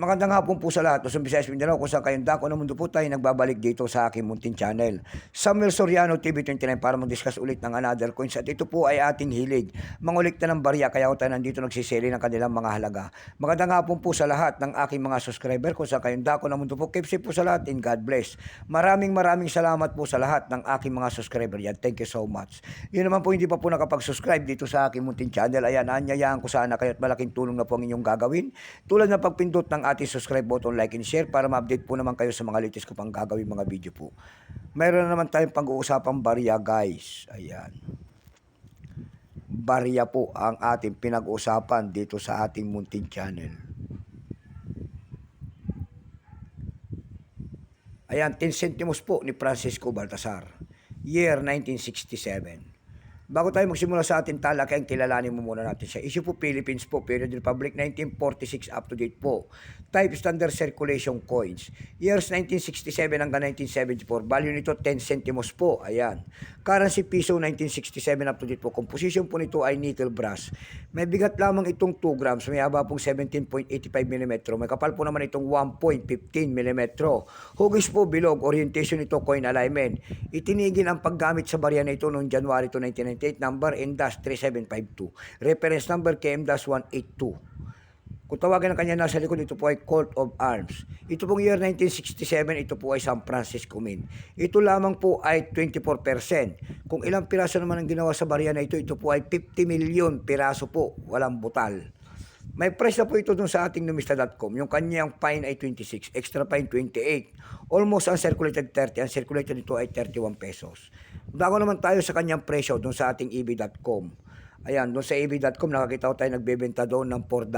Magandang hapon po sa lahat. Luzon, Visayas, Mindanao, kung saan kayong dako ng mundo po tayo nagbabalik dito sa aking munting channel. Samuel Soriano TV29 para mag-discuss ulit ng another coins at ito po ay ating hilig. Mangulikta ng barya kaya tayo nandito nagsisili ng kanilang mga halaga. Magandang hapon po sa lahat ng aking mga subscriber kung saan kayong dako ng mundo po. Keep safe po sa lahat and God bless. Maraming salamat po sa lahat ng aking mga subscriber yan. Thank you so much. Yun naman po hindi pa po nakapag-subscribe dito sa aking munting channel. Ayan, anyayaan ko sana kayo at malaking tulong na po ang inyong gagawin. Tulad ng pagpindot ng ating subscribe button, like and share para ma-update po naman kayo sa mga latest ko pang gagawin mga video po. Mayroon na naman tayong pag-uusapang barya guys. Ayan. Barya po ang ating pinag-uusapan dito sa ating munting channel. Ayan, 10 centimos po ni Francisco Baltasar. Year 1967. Bago tayo magsimula sa ating talakayang, kilalanin mo muna natin siya. Issue po Philippines po, period Republic 1946 up to date po. Type standard circulation coins. Years 1967 hanggang 1974. Value nito 10 centimos po. Ayan. Currency piso 1967 up to date po. Composition po nito ay nickel brass. May bigat lamang itong 2 grams. May haba pong 17.85 mm. May kapal po naman itong 1.15 mm. Hugis po bilog. Orientation nito coin alignment. Itinigil ang paggamit sa barya na ito noong January 2, 1998. Number N-3752. Reference number KM-182. Kung tawagin ang kanya nasa likod, ito po ay Court of Arms. Ito pong year 1967, ito po ay San Francisco Mint. Ito lamang po ay 24%. Kung ilang piraso naman ang ginawa sa barya na ito, ito po ay 50 million piraso po. Walang butal. May price na po ito dun sa ating numista.com. Yung kanyang fine ay 26, extra fine 28. Almost uncirculated 30. Ang circulated nito ay 31 pesos. Bago naman tayo sa kanyang presyo dun sa ating eb.com. Ayan, dun sa eb.com nakakita ko tayo nagbebenta doon ng $4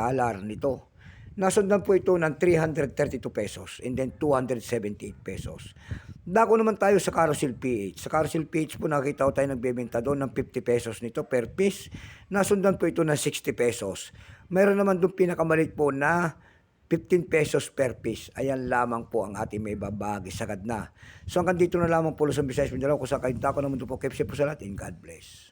nito. Nasundan po ito ng 332 pesos and then 278 pesos. Dako naman tayo sa Carousel PH. Sa Carousel PH po nakita ko tayo nagbebenta doon ng 50 pesos nito per piece. Nasundan po ito ng 60 pesos. Meron naman doon pinakamalit po na 15 pesos per piece. Ayan lamang po ang ating may babagi sagad na. So hanggang dito na lamang po Luzon, Visayas, Mindanao kung saan kayo dako ng mundo po. Keep safe po sa lahat and God bless.